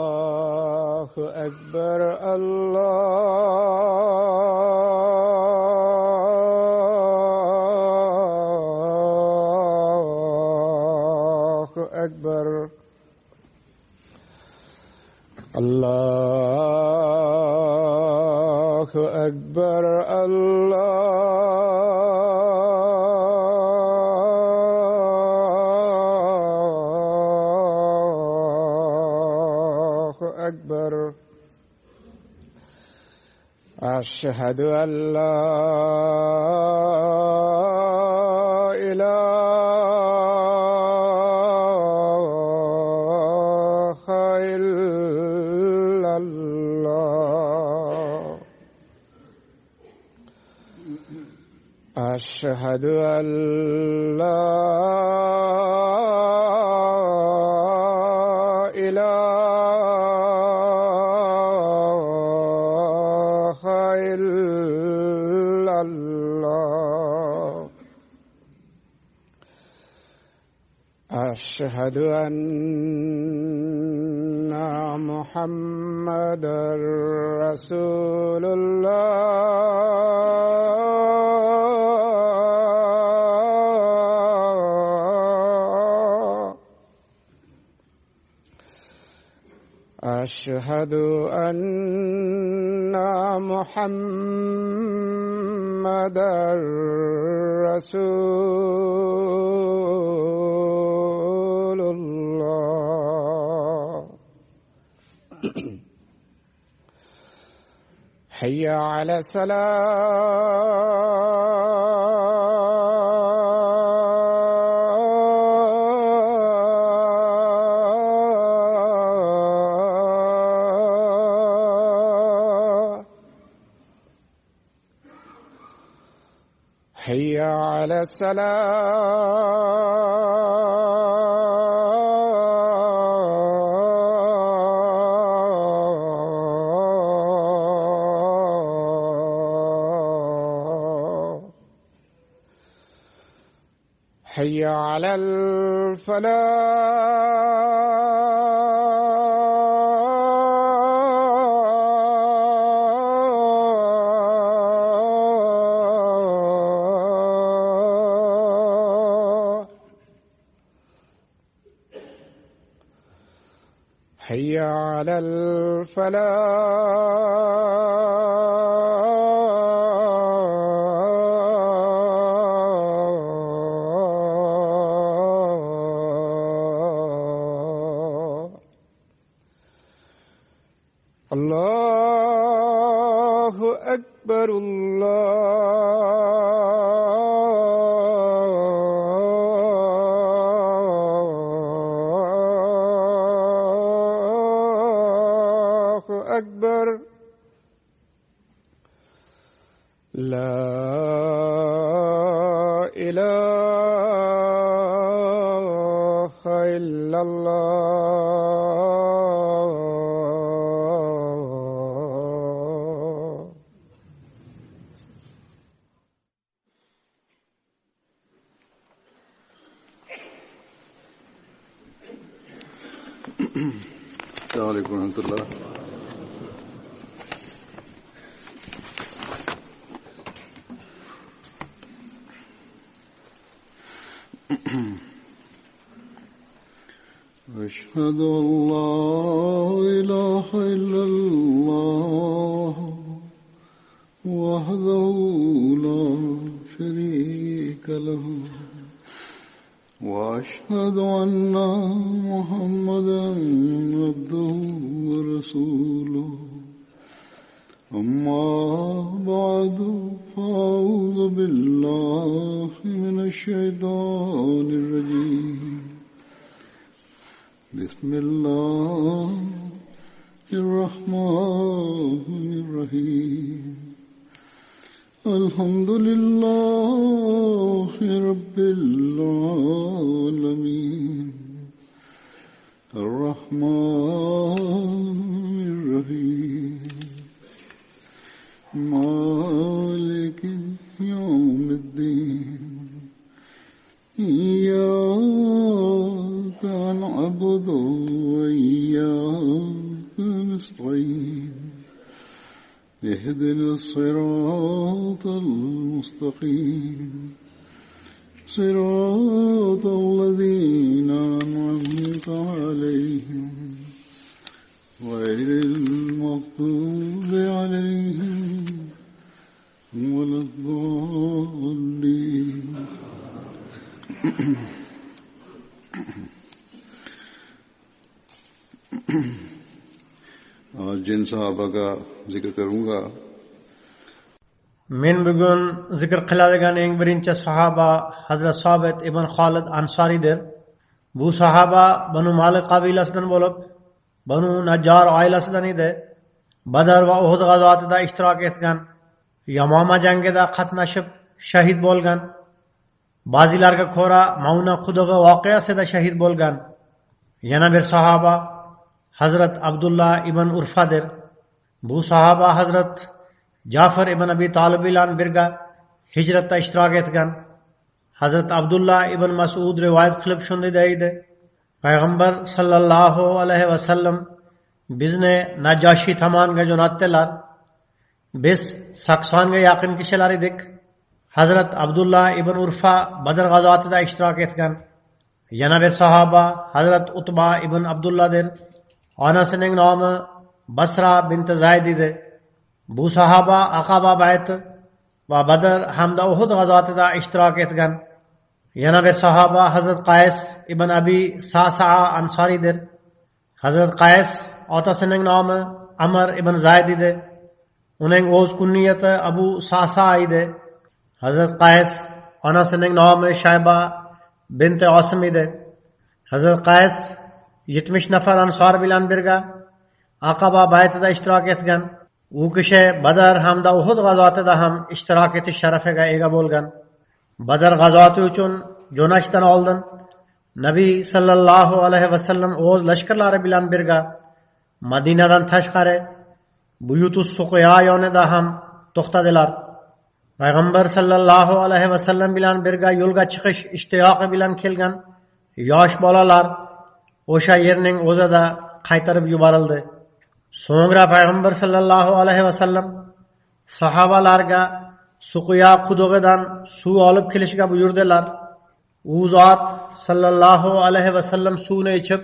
الله أكبر الله أكبر الله أكبر الله أكبر أشهد أن لا إله إلا الله أشهد أن لا إله إلا الله أشهد أن محمدًا رسول الله أشهد أن محمدًا رسول الله حي على الصلاة حي على الصلاة حي على الفلاح حي على الفلاح الله أكبر الله أكبر لا إله إلا الله السلام عليكم ورحمة الله. أشهد أن لا إله إلا الله وحده لا شريك له وأشهد أن محمدًا عبده ورسوله أما بعد فأعوذ بالله من الشيطان الرجيم بسم الله الرحمن الرحيم الحمد لله رب العالمين الرحمن الرحيم مالك يوم الدين إياك نعبد وإياك نستعين اهدنا الصراط المستقيم صراط الذين أنعمت عليهم غير المغضوب عليهم ولا الضالين. आज जिन साहबा का जिक्र करूंगा Men bugun zikr qiladigan eng birinchi sahaba Hazrat Sobit ibn Khalid Ansoridir. Bu sahaba Banu Malik qabilasidan bo'lib, Banu Najjar oilasidan edi. Badr va Uhud g'azotida ishtirok etgan, Yamoma jangida qatnashib shahid bo'lgan. Ba'zilarga ko'ra Mauna qudug'i voqeasida shahid bo'lgan. Yana bir sahaba Hazrat Abdullah ibn Urfadir. Bu sahaba Hazrat Ja'far ibn Abi Talib bilan birga hijratda ishtirok etgan. Hazrat Abdullah ibn Mas'ud rivoyat qilib shunday deydi: Payg'ambar sallallohu alayhi va sallam bizni Najoshi tomoniga jo'natdilar. Biz 80 ga yaqin kishilar edik. Hazrat Abdullah ibn Urfa Badr g'azotida ishtirok etgan. Yana bir sahaba Hazrat Utba ibn Abdullahdir. Onasining nomi Basra bint Zayd edi. Bu sahaba Aqaba bayti va Badr hamda Uhud g'azotida ishtirok etgan. Yana bir sahaba Hazrat Qays ibn Abi Sa'sa'a Ansoridir. Hazrat Qays otasining nomi Amr ibn Zayd edi. Uning o'z kunniyati Abu Sa'sa'a edi. Hazrat Qays onasining nomi Shayba bint Osim edi. Hazrat Qays 70 nafar ansor bilan birga Aqaba baytida ishtirok etgan. U kishi Badr hamda Uhud g'azotida ham ishtirok etish sharafiga ega bo'lgan. Badr g'azoti uchun jo'nashdan oldin Nabiy sallallohu alayhi va sallam o'z lashkarlari bilan birga Madinadan tashqari Buyutus Suqya yonida ham to'xtadilar. Payg'ambar sallallohu alayhi va sallam bilan birga yo'lga chiqish ishtiyoqi bilan kelgan yosh bolalar o'sha yerning o'zida qaytarib yuborildi. So'ngra Payg'ambar sallallohu alayhi va sallam sahobalarga Suqya qudug'idan suv olib kelishga buyurdilar. U zot sallallohu alayhi va sallam suvni ichib,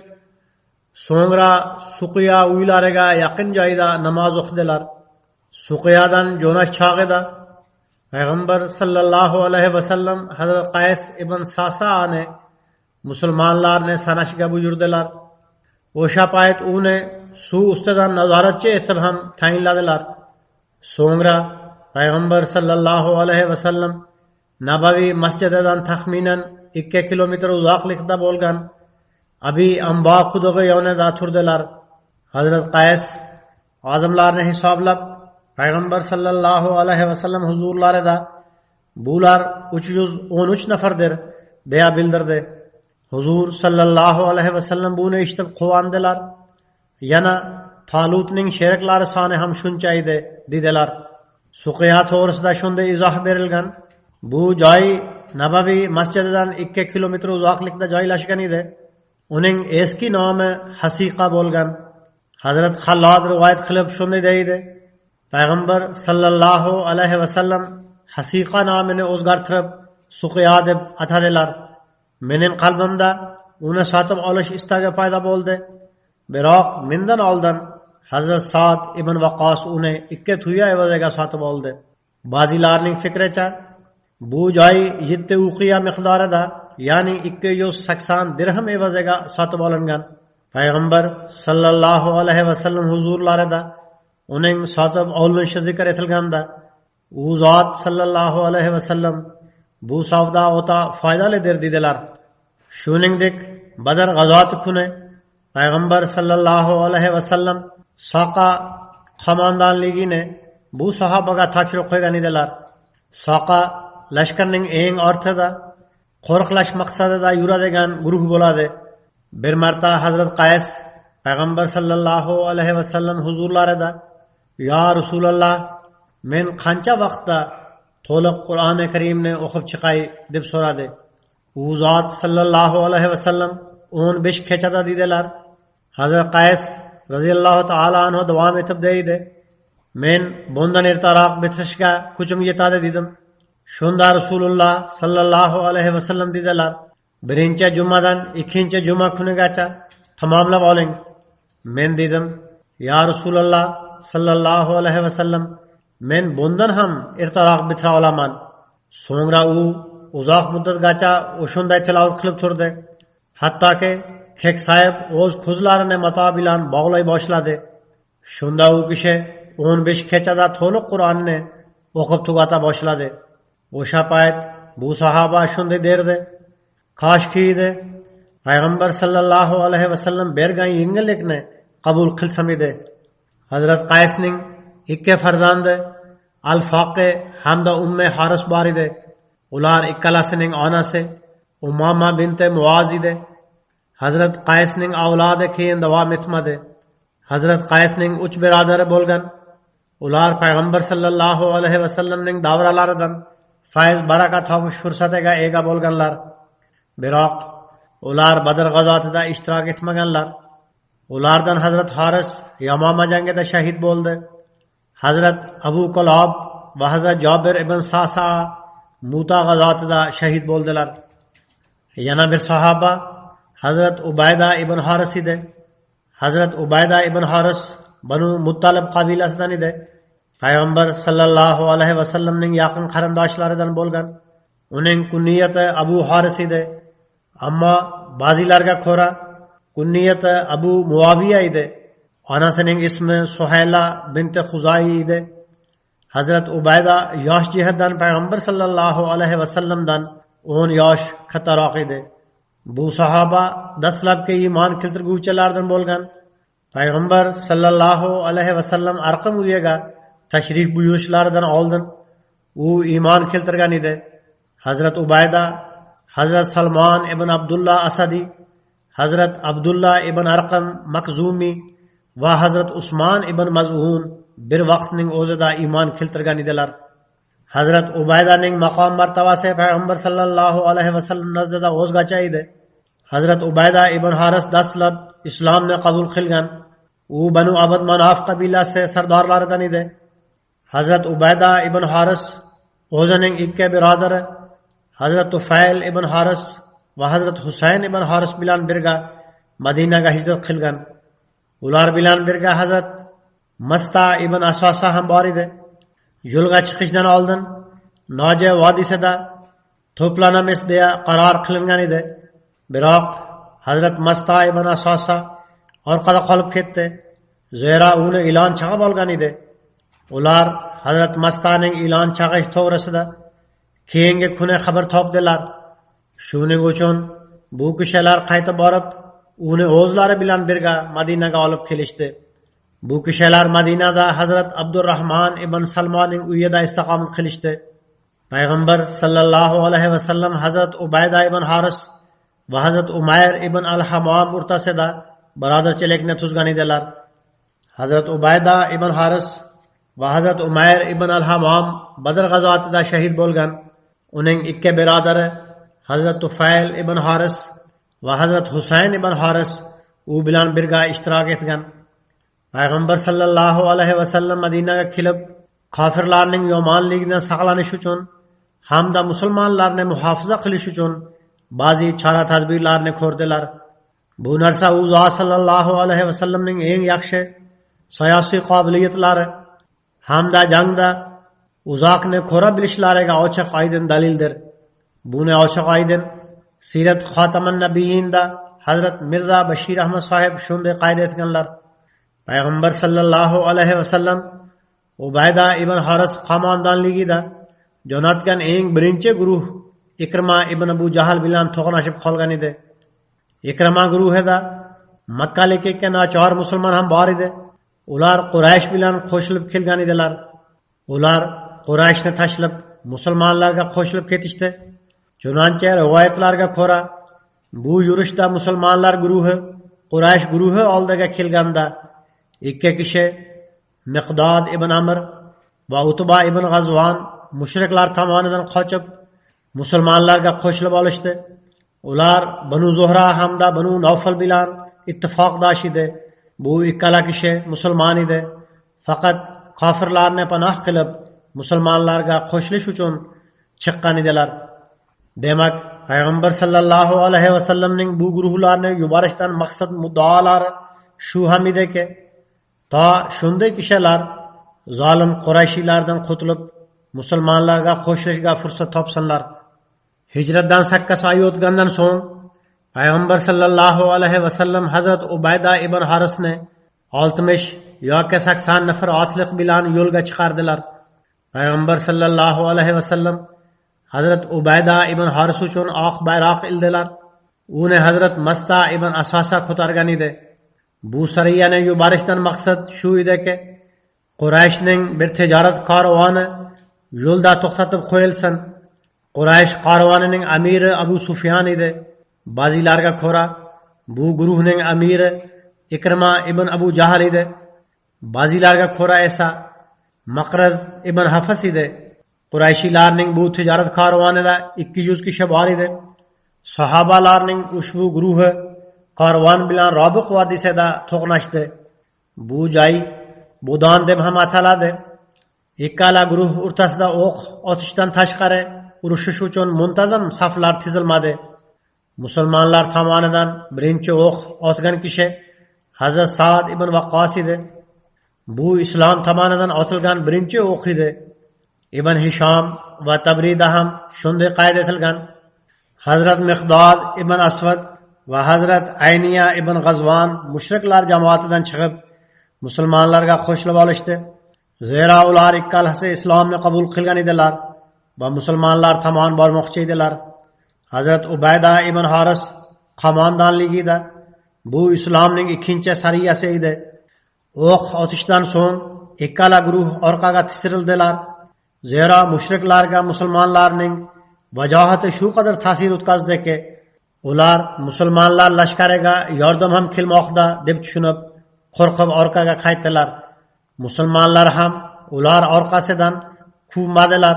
so'ngra Suqya uylariga yaqin joyda namoz o'qidilar. Suqyadan jo'nash chog'ida Payg'ambar sallallohu alayhi va sallam Hazrat Qays ibn Sa'sa'ni musulmonlarni sanashga buyurdilar. O'sha payt uni suv ustidan nazoratchi etib ham tayinladilar. So'ngra Payg'ambar sallallohu alayhi va sallam Nabaviy masjididan taxminan 2 kilometr uzoqlikda bo'lgan Abi Amba qudug'i yonida turdilar. Hazrat Qays odamlarni hisoblab Payg'ambar sallallohu alayhi va sallam huzurlarida bular 313 nafardir deya bildirdi. Huzur sallallohu alayhi va sallam buni eshitib quvondilar. Yana Talutning sheriklari soni ham shuncha edi dedilar. Suqya to'g'risida shunday izoh berilgan. Bu joy Nabaviy masjididan 2 kilometr uzoqlikda joylashgan edi. Uning eski nomi Hasiqa bo'lgan. Hazrat Xallod rivoyat qilib shunday deydi: Payg'ambar sallallohu alayhi va sallam Hasiqa nomini o'zgartirib Suqya deb atadilar. Mening qalbimda uni sotib olish istagi paydo bo'ldi. Biroq mendan oldin Hazrat Sa'd ibn Waqqas uni 2 tuya evaziga sotib oldi. Ba'zilarning fikricha bu joy 7 uqiya miqdorida, ya'ni 280 dirham evaziga sotib olingan. Payg'ambar sallallohu alayhi va sallam huzurlarida uning sotib olinishi zikr etilganda, u zot sallallohu alayhi va sallam bu savdo o'ta foydalidir dedilar. Shuningdek, Badr g'azoti kuni Payg'ambar sallallohu alayhi va sallam Saqa qo'mondonligini bu sahobaga topshirib qo'ygan edilar. Saqa lashkarning eng ortida qo'riqlash maqsadida yuradigan guruh bo'ladi. Bir marta Hazrat Qays Payg'ambar sallallohu alayhi va sallam huzurlarida: "Ya Rasululloh, men qancha vaqtda to'liq Qur'oni Karimni o'qib chiqay?" deb so'radi. U zot sallallohu alayhi va sallam 15 kechada dedilar. Hazrat Qays roziyallohu taala anhu davom etib deydi: men bundan ertaroq bitirishga kuchim yetadi dedim. Shunda Rasululloh sallallohu alayhi vasallam dedilar: birinchi jumadan ikkinchi juma kunigacha tamomlab oling. Men dedim: ya Rasululloh sallallohu alayhi vasallam, men bundan ham ertaroq bitira olaman. So'ngra u uzoq muddatgacha o'shunday tilovat qilib turdi, hattoki keksayib o'z ko'zlarini mato bilan bog'lay boshladi. Shunda u kishi 15 kechada to'liq Qur'onni o'qib tugata boshladi. O'sha payt bu sahoba shunday derdi: koshki edi payg'ambar sallallohu alayhi vasallam bergan yengillikni qabul qilsam edi. Hazrat Qaysning ikki farzandi Al-Foqi hamda Ummi Haris bor edi. Ular ikkalasining onasi Umama binti Muoz edi. Hazrat Qaysning avlodi keyin davom etmadi. Hazrat Qaysning 3 birodari bo'lgan. Ular payg'ambar sallallohu alayhi vasallamning davralaridan fayz baraka topish fursatiga ega bo'lganlar. Biroq ular Badr g'azotida ishtirok etmaganlar. Ulardan Hazrat Haris Yamama jangida shahid bo'ldi. Hazrat Abu Qalob va Hazrat Jabir ibn Sasa Muta g'azotida shahid bo'ldilar. Yana bir sahoba Hazrat Ubayda ibn Haris edi. Hazrat Ubayda ibn Haris Banu Muttalib qabilasidan edi. Payg'ambar sallallohu alayhi vasallamning yaqin qarindoshlaridan bo'lgan. Uning kunniyati Abu Haris edi. Ammo ba'zilarga ko'ra kunniyati Abu Muaviya edi. Onasining ismi Suhayla binti Xuzay edi. Hazrat Ubayda yosh jihatdan payg'ambar sallallohu alayhi vasallamdan 10 yosh kattaroq edi. Bu sahoba dastlabki iymon keltirguvchilardan bo'lgan. Payg'ambar sallallohu alayhi vasallam Arqam uyiga tashrif buyurishlaridan oldin u iymon keltirgan edi. Hazrat Ubayda, Hazrat Salmon ibn Abdullah Asadi, Hazrat Abdullah ibn Arqam Makzumi va Hazrat Usmon ibn Maz'un bir vaqtning o'zida iymon keltirgan edilar. Hazrat Ubaydaning maqom martabasi payg'ambar sallallohu alayhi vasallam nazdida o'zgacha edi. Hazrat Ubayda ibn Haris dastlab islomni qabul qilgan. U Banu Abd Manaf qabilasi sardorlaridan edi. Hazrat Ubayda ibn Haris o'zining ikki birodari Hazrat Tufayl ibn Haris va Hazrat Husayn ibn Haris bilan birga Madinaga hijrat qilgan. Ular bilan birga Hazrat Masta ibn Asosa ham bor edi. Yo'lga chiqishdan oldin Noja vodiysida to'planamiz deya qaror qilingan edi. Biroq Hazrat Masta ibn Asosa orqada qolib ketdi. Zero uni ilon chaqib olgan edi. Ular Hazrat Mastaning ilon chaqash to'g'risida keyingi kuni xabar topdilar. Shuning uchun bu kishilar qaytib borib, uni o'zlari bilan birga Madinaga olib kelishdi. Bu kishilar Madinada Hazrat Abdurrahman ibn Salmonning uyida istiqomat qilishdi. Payg'ambar sallallohu alayhi vasallam Hazrat Ubayda ibn Haris va Hazrat Umayr ibn al-Hamam o'rtasida birodarchilikni tuzgan edilar. Hazrat Ubayda ibn Haris va Hazrat Umayr ibn al-Hamam Badr g'azotida shahid bo'lgan. Uning ikki birodari Hazrat Tufayl ibn Haris va Hazrat Husayn ibn Haris u bilan birga ishtirok etgan. Payg'ambar sallallohu alayhi vasallam Madinaga kelib, kofirlarning yomonligidan saqlanish uchun hamda musulmonlarni muhofaza qilish uchun ba'zi chora-tadbirlarni ko'rdilar. Bu narsa u zot sallallohu alayhi vasallamning eng yaxshi siyosiy qobiliyatlari hamda jangda uzoqni ko'ra bilishlariga ochiq oydin dalildir. Buni ochiq oydin Sirat Xotaman Nabiyinda Hazrat Mirza Bashir Ahmad sohib shunday qayd etganlar. Payg'ambar sallallohu alayhi vasallam Ubayda ibn Haris qo'mondonligida jo'natgan eng birinchi guruh Ikrima ibn Abu Jahl bilan to'qnashib qolgan edi. Ikrima guruhida Makkalik ikki nachor musulmon ham bor edi. Ular Quraysh bilan qo'shilib kelgan edilar. Ular Qurayshni tashlab musulmonlarga qo'shilib ketishdi. Chunonchi rivoyatlarga ko'ra, bu yurishda musulmonlar guruhi Quraysh guruhi oldiga kelganda ikki kishi Miqdod ibn Amr va Utba ibn G'azvon mushriklar tomonidan qochib musulmonlarga qo'shilib olishdi. Ular Banu Zuhra hamda Banu Nawfal bilan ittifoqdosh edi. Bu ikkala kishi musulmon edi. Faqat kofirlarni panoh qilib musulmonlarga qo'shilish uchun chiqqan edilar. Demak, payg'ambar sallallohu alayhi vasallamning bu guruhlarni yuborishdan maqsad muddaolari shu ham ediki, to shunday kishilar zolim Qurayshiylardan qutulib musulmonlarga qo'shilishga fursat topsinlar. Hijratdan 8 oy o'tgandan so'ng payg'ambar sallallohu alayhi vasallam Hazrat Ubayda ibn Harisni 60 yoki 80 nafar otliq bilan yo'lga chiqardilar. Payg'ambar sallallohu alayhi vasallam Hazrat Ubayda ibn Haris uchun oq bayroq ildilar. Uni Hazrat Masta ibn Asosa ko'targan edi. Bu sariyani yuborishdan maqsad shu ediki, Qurayshning bir tijorat karvoni yo'lda to'xtatib qo'yilsin. Quraysh karvonining amiri Abu Sufyan edi. Ba'zilarga ko'ra bu guruhning amiri Ikrima ibn Abu Jahl edi. Ba'zilarga ko'ra esa Maqraz ibn Hafas edi. Qurayshiylarning bu tijorat karvonida 200 kishi bor edi. Sahobalarning ushbu guruhi karvon bilan Robiq vodisida to'qnashdi. Bu joy Budon deb ham ataladi. Ikkala guruh o'rtasida o'q otishdan tashqari urushish uchun muntazam saflar tizilmadi. Musulmonlar tomonidan birinchi o'q otgan kishi Hazrat Sa'd ibn Waqqas edi. Bu islom tomonidan otilgan birinchi o'q edi. Ibn Hisham va Tabrida ham shunday qayd etilgan. Hazrat Miqdod ibn Asvad va Hazrat Ayniya ibn G'azvan mushriklar jamoatidan chiqib musulmonlarga qo'shilib olishdi. Zero ular ikkalasi islomni qabul qilgan edilar va musulmonlar tomon bormoqchi edilar. Hazrat Ubayda ibn Haris qo'mondonligida bu islomning ikkinchi sariyasi edi. O'q otishdan so'ng ikkala guruh orqaga tisrildilar. Zero mushriklarga musulmonlarning vajohati shu qadar ta'sir o'tkazdiki, ular musulmonlar lashkariga yordam ham kelmoqda deb tushunib, qo'rqib orqaga qaytdilar. Musulmonlar ham ular orqasidan quvmadilar.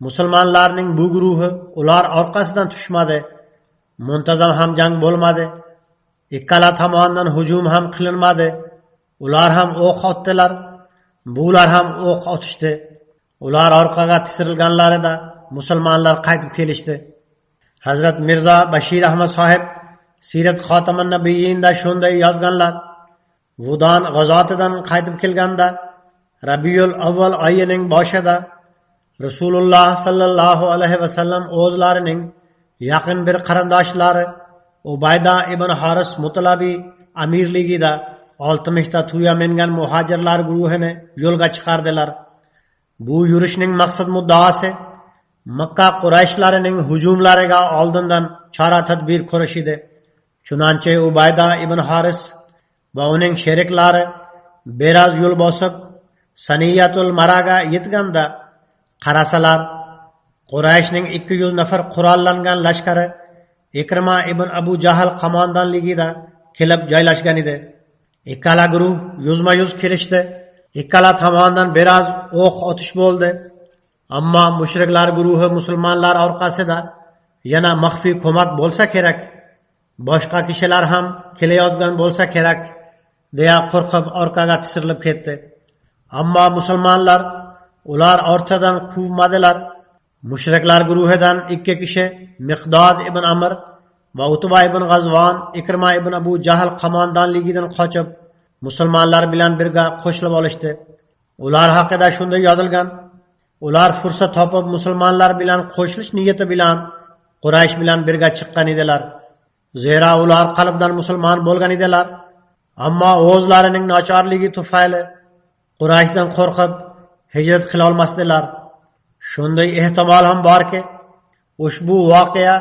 Musulmonlarning bu guruhi ular orqasidan tushmadi. Muntazam ham jang bo'lmadi. Ikkala tomonidan hujum ham qilinmadi. Ular ham o'q otdilar. Bular ham o'q otishdi. Ular orqaga tisrilganlarida musulmonlar qaytib kelishdi. Hazrat Mirza Bashir Ahmad sohib Sirat Xotaman Nabiyinda shunday yozganlar. Budon g'azotidan qaytib kelganda Rabiul Avval oyining boshida Rasululloh sallallohu alayhi vasallam o'zlarining yaqin bir qarindoshlari Ubayda ibn Haris Mutalabi amirligida 60 ta tuya mingan muhojirlar guruhini yo'lga chiqardilar. Bu yurishning maqsad muddaosi Makka Qurayshlarining hujumlariga oldindan chora tadbir ko'rish edi. Chunonchi Ubayda ibn Haris va uning sheriklari biroz yo'l bosib Saniyatul Maraga yetganda qarasalar Qurayshning 200 nafar qurollangan lashkari Ikrima ibn Abu Jahl qo'mondonligida kelib joylashgan edi. Ikkala guruh yuzma-yuz kelishdi. Ikkala tomondan biroz o'q otish bo'ldi. Ammo mushriklar guruhi musulmonlar orqasida yana maxfiy ko'mak bo'lsa kerak, boshqa kishilar ham kelayotgan bo'lsa kerak deya qo'rqib orqaga tisirilib ketdi. Ammo musulmonlar ular ortadan quvmadilar. Mushriklar guruhidan 2 kishi Miqdod ibn Amr va Utba ibn G'azvan Ikrima ibn Abu Jahl qo'mondonligidan qochib musulmonlar bilan birga qo'shilib olishdi. Ular haqida shunday yozilgan: ular fursat topib musulmonlar bilan qo'shilish niyati bilan Quraysh bilan birga chiqqan edilar. Zero ular qalbdan musulmon bo'lgan edilar, ammo o'zlarining nochorligi tufayli Qurayshdan qo'rqib hijrat qila olmasdilar. Shunday ehtimol ham borki, ushbu voqea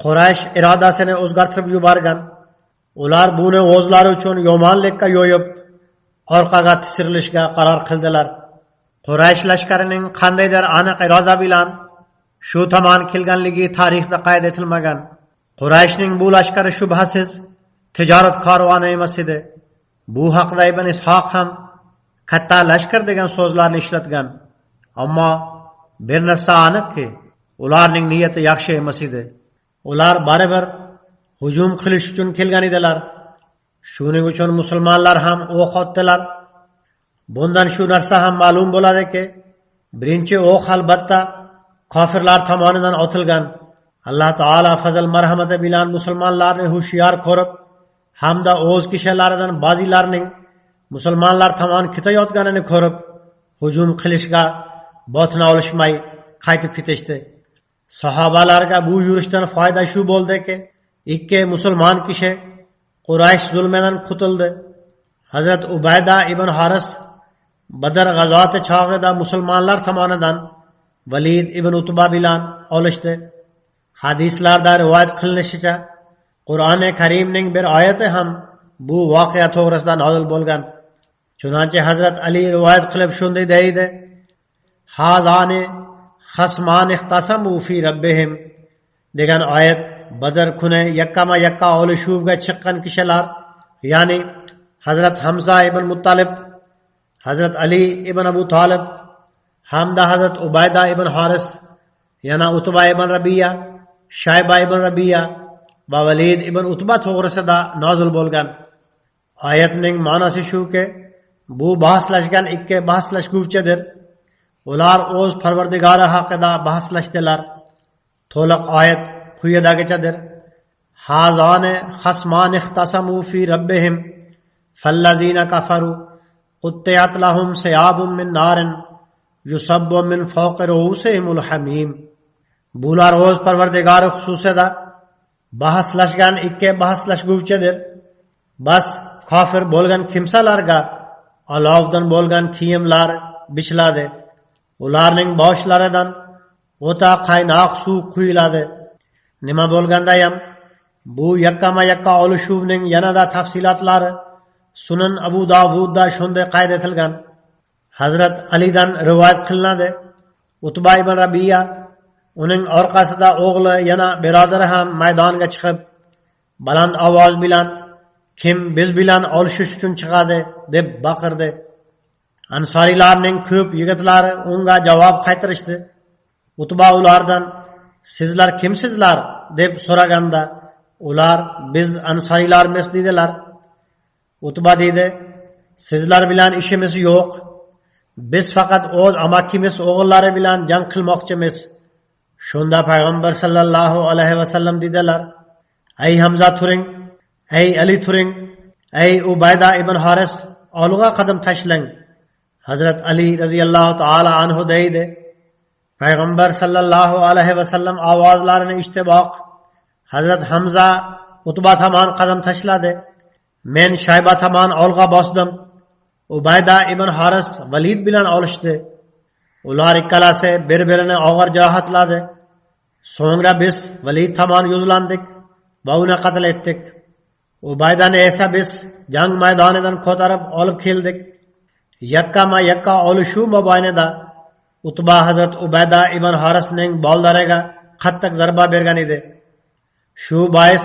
Quraysh irodasini o'zgartirib yuborgan. Ular buni o'zlari uchun yomonlikka yo'yib, orqaga tisirilishga qaror qildilar. Quraysh lashkarining qandaydir aniq iroda bilan shu tomon kelganligi tarixda qayd etilmagan. Qurayshning bu lashkari shubhasiz tijorat karvoni emas edi. Bu haqda Ibn Ishoq ham katta lashkar degan so'zlarni ishlatgan. Ammo bir narsa aniqki, ularning niyati yaxshi emas edi. Ular baribir hujum qilish uchun kelgan edilar. Shuning uchun musulmonlar ham o'q otdilar. Bundan shu narsa ham ma'lum bo'ladiki, birinchi o'q albatta kofirlar tomonidan otilgan. Alloh taolo fazl marhamati bilan musulmonlarni hushyor ko'rib, hamda o'z kishilaridan ba'zilarining musulmonlar tomon ketayotganini ko'rib, hujum qilishga botina olishmay qaytib ketishdi. Sahobalarga bu yurishdan foyda shu bo'ldiki, ikki musulmon kishi Quraysh zulmidan qutuldi. Hazrat Ubayda ibn Haris Badr g'azoti chog'ida musulmonlar tomonidan Valid ibn Utba bilan olishdi. Hadislarda rivoyat qilinishicha, Qur'oni Karimning bir oyati ham bu voqea to'g'risida nozil bo'lgan. Chunonchi Hazrat Ali rivoyat qilib shunday deydi: "Hazani khasman ixtasamu fi rabbihim" degan oyat Badr kuni yakkama-yakka olishuvga chiqqan kishilar, ya'ni Hazrat Hamza ibn Muttalib, Hazrat Ali ibn Abu Talib hamda Hazrat Ubayda ibn Haris, yana Utba ibn Rabiya, Shayba ibn Rabiya va Valid ibn Utba to'g'risida nozil bo'lgan. Oyatning ma'nosi shuki, bu bahslashgan ikki bahslashguvchidir. Ular o'z Parvardigori haqida bahslashdilar. To'liq oyat quyidagichadir: "Hazani khasman ixtasamu fi rabbihim fallazina kafaru quttiyat lahum siyabun min narin yusabbu min fawqi ru'usihimul hamim." Bular o'z Parvardigori xususida bahslashgan ikki bahslashguvchidir. Bas kofir bo'lgan kimsalarga olovdan bo'lgan kiyimlar bichladi. Ularning boshlaridan o'ta qaynoq suv quyiladi. Nima bo'lgandayam, bu yakkama-yakka olishuvning yanada tafsilotlari Sunan Abu Dovudda shunday qayd etilgan. Hazrat Alidan rivoyat qilinadi: Utba ibn Rabiya, uning orqasida o'g'li yana birodari ham maydonga chiqib, baland ovoz bilan "Kim biz bilan olishish uchun chiqadi?" deb baqirdi. Ansorilarning ko'p yigitlari unga javob qaytarishdi. Utba ulardan "Sizlar kimsizlar?" deb so'raganda, ular "Biz ansorilarmiz" dedilar. Utba dedi: "Sizlar bilan ishimiz yo'q. Biz faqat o'z amakimiz o'g'illari bilan jang qilmoqchimiz." Shunda payg'ambar sallallohu alayhi vasallam dedilar: "Ey Hamza turing, ey Ali turing, ey Ubayda ibn Haris olg'a qadam tashlang." Hazrat Ali radhiyallohu ta'ala anhu deydi: Payg'ambar sallallohu alayhi vasallam ovozlarini eshitiboq Hazrat Hamza Utba tomon qadam tashladi. Men Shayba tomon olg'a bosdim. Ubayda ibn Haris Valid bilan olishdi. Ular ikkalasi bir-birini og'ir jarohatladi. So'ngra biz Valid tomon yuzlandik va uni qatl etdik. Ubaydani esa biz jang maydonidan ko'tarib olib keldik. Yakkama-yakka olishuv mobaynida Utba Hazrat Ubayda ibn Harisning boldariga qattiq zarba bergan edi. Shu bois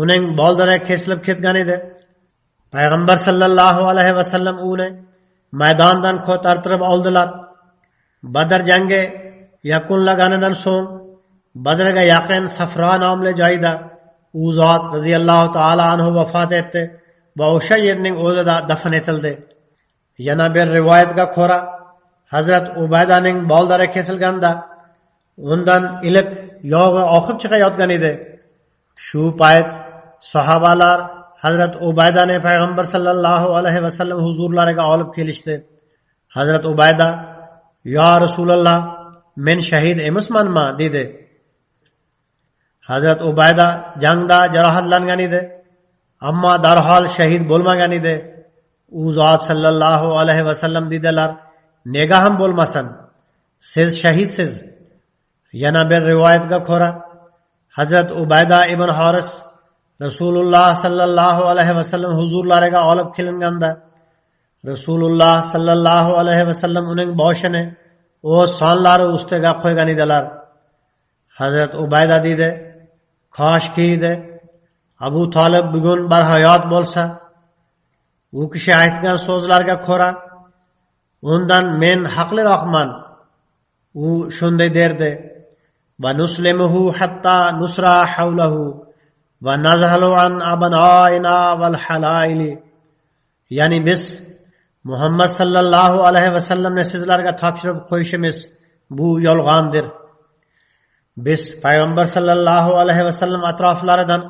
uning boldari kesilib ketgan edi. Payg'ambar sallallohu alayhi vasallam uni maydondan ko'tartirib oldilar. Badr jangi yakunlaganidan so'ng Badrga yaqin Safra nomli joyda u zot radhiyallohu ta'ala anhu vafot etdi va o'sha yerning o'zida dafn etildi. Yana bir rivoyatga ko'ra, Hazrat Ubaydaning boldari kesilganda undan iliq yog'i oqib chiqayotgan edi. Shu payt sahobalar Hazrat Ubaydani payg'ambar sallallohu alayhi vasallam huzurlariga olib kelishdi. Hazrat Ubayda: "Ya Rasululloh, men shahid emasmanmi?" dedi. Hazrat Ubayda jangda jarohatlangan edi, ammo darhol shahid bo'lmagan edi. U zot sallallohu alayhi vasallam dedilar: "Nega ham bo'lmasin? Siz shahidsiz." Yana bir rivoyatga ko'ra, Hazrat Ubayda ibn Haris Rasululloh sallallohu alayhi vasallam huzurlariga olib kelinganda, Rasululloh sallallohu alayhi vasallam uning boshini o'z sonlari ustiga qo'ygan edilar. Hazrat Ubayda dedi: "Koshki edi Abu Talib bugun barhayot bo'lsa." U kishi aytgan so'zlarga ko'ra, undan men haqliroqman. U shunday derdi: "Va nuslimuhu hatta nusra hawlahu." va nazhalu an abnaina val halaili. Ya'ni biz Muhammad sallallohu alayhi vasallamni sizlarga topshirib qo'yishimiz bu yolg'ondir. Biz payg'ambar sallallohu alayhi vasallam atroflaridan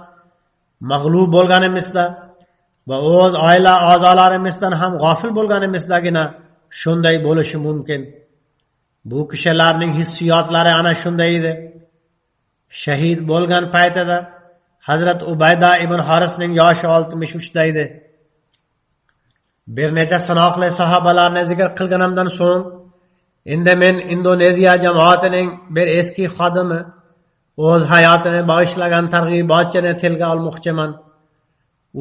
mag'lub bo'lganimizda va o'z oila a'zolarimizdan ham g'ofil bo'lganimizdagina shunday bo'lishi mumkin. Bu kishilarning hissiyotlari ana shunday edi. Shahid bo'lgan paytida Hazrat Ubayda ibn Harisning yoshi 63 da edi. Bir necha sanoqli sahobalarni zikr qilganimdan so'ng endi men Indoneziya jamoatining bir eski xodimi, o'z hayotini bag'ishlagan targ'ibotchini tilga olmoqchiman.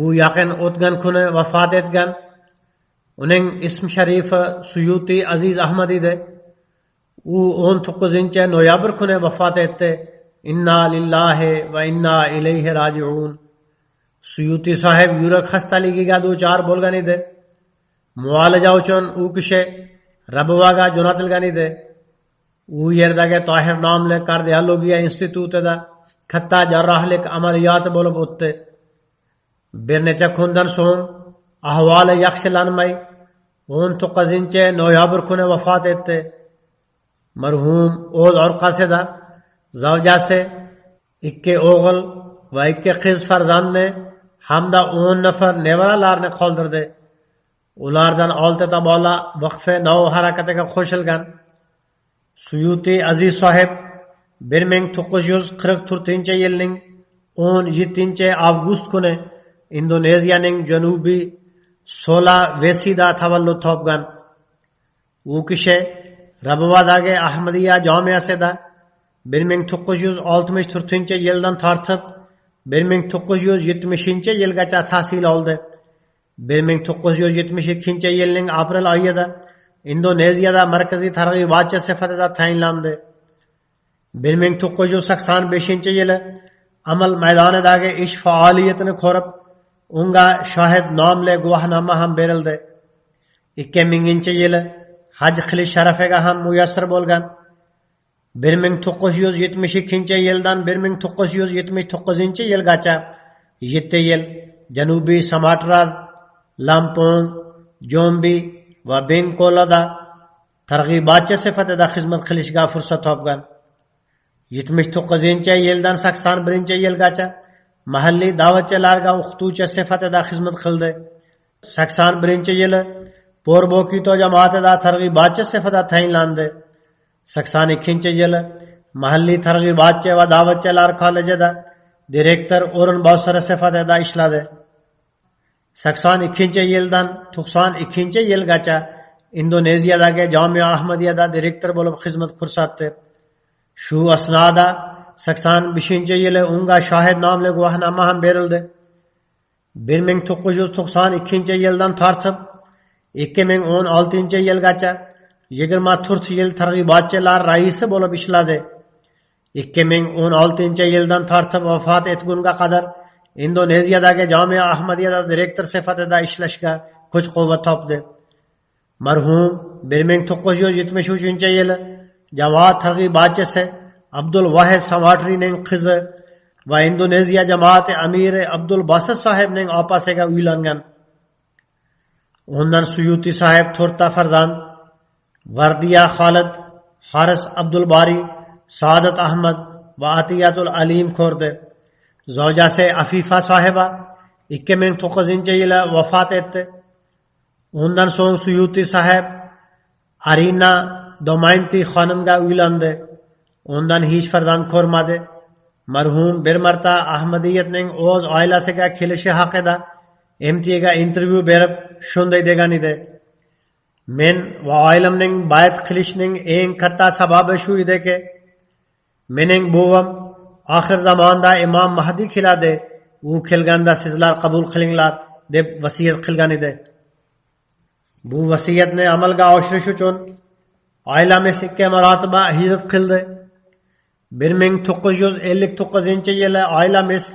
U yaqin o'tgan kuni vafot etgan. Uning ism sharifi Suyuti Aziz Ahmad edi. U 19-noyabr kuni vafot etdi. Inna lillahi va inna ilayhi raji'un. Suyuti sahib yurak xastaligiga duchor bo'lgan edi. Muolaja uchun u kishi Rabovaga jo'natilgan edi. U yerdagi Tohir nomli kardiologiya institutida katta jarrohlik amaliyoti bo'lib o'tdi. Bir necha kundan so'ng ahvoli yaxshilanmay 19-noyabr kuni vafot etdi. Marhum o'z orqasida zavjasi, 2 o'g'il va 2 qiz farzandni hamda 10 nafar nevaralarni qoldirdi. Ulardan 6 ta bola vaqfe nov harakatiga qo'shilgan. Suyuti Aziz sohib 1944-yilning 17-avgust kuni Indoneziyaning janubiy Sulawesida tavallud topgan. U kishi Rabovadagi Ahmadiya jomiyasida 1964-yildan tortib 1970-yilgacha tahsil oldi. 1972-yilning aprel oyida Indoneziyada markaziy targ'ibotchi sifatida tayinlandi. 1985-yili amal maydonidagi ish faoliyatini ko'rib, unga shohid nomli guvohnoma ham berildi. 2000-yili haj qilish sharafiga ham muyassar bo'lgan. 1972-yildan 1979-yilgacha 7 yil Janubiy Sumatra, Lampung, Jombi va Bengkolada targ'ibotchi sifatida xizmat qilishga fursat topgan. 79-yildan 81-yilgacha mahalliy da'vatchilarga o'qituvchi sifatida xizmat qildi. 81-yili Porbokito jamoatida targ'ibotchi sifatida tayinlandi. 82-yili mahalliy targ'ibotchi va da'vatchilar kollejida direktor o'rinbosari sifatida ishladi. 82-yildan 92-yilgacha Indoneziyadagi Jamiya Ahmadiyada direktor bo'lib xizmat ko'rsatdi. Shu asnoda 85-yili unga shohid nomli guvohnoma ham berildi. 1992-yildan tortib 2016-yilgacha 24 yil targ'ibotchilar raisi bo'lib ishladi. 2016-yildan tortib vafot etgunga qadar Indoneziyadagi Jamiya Ahmadiyada direktor sifatida ishlashga kuch-quvvat topdi. Marhum 1973-yili jamoat targ'ibotchisi Abdul Wahid Samatrining qizi va Indoneziya jamoati amiri Abdul Basit sohibning opasiga uylangan. Undan Suyuti sohib 4 ta farzand Vardiya Khalid, Haris Abdul Bari, Saadat Ahmad va Atiyatul Alim ko'rdi. Zavjasi Afifa sohiba 2009-yili vafot etdi. Undan so'ng Suyuti sohib Arina Domainti xonimga uylandi. Undan hech farzand ko'rmadi. Marhum bir marta Ahmadiyatning o'z oilasiga kelishi haqida MTga intervyu berib shunday degan edi: Men va oilamning bayat qilishning eng katta sababi shu ediki, mening buvam oxir zamonda Imom Mahdi keladi, u kelganda sizlar qabul qilinglar deb vasiyat qilgan edi. Bu vasiyatni amalga oshirish uchun oilamiz 2 marotaba hijrat qildi. 1959-yili oilamiz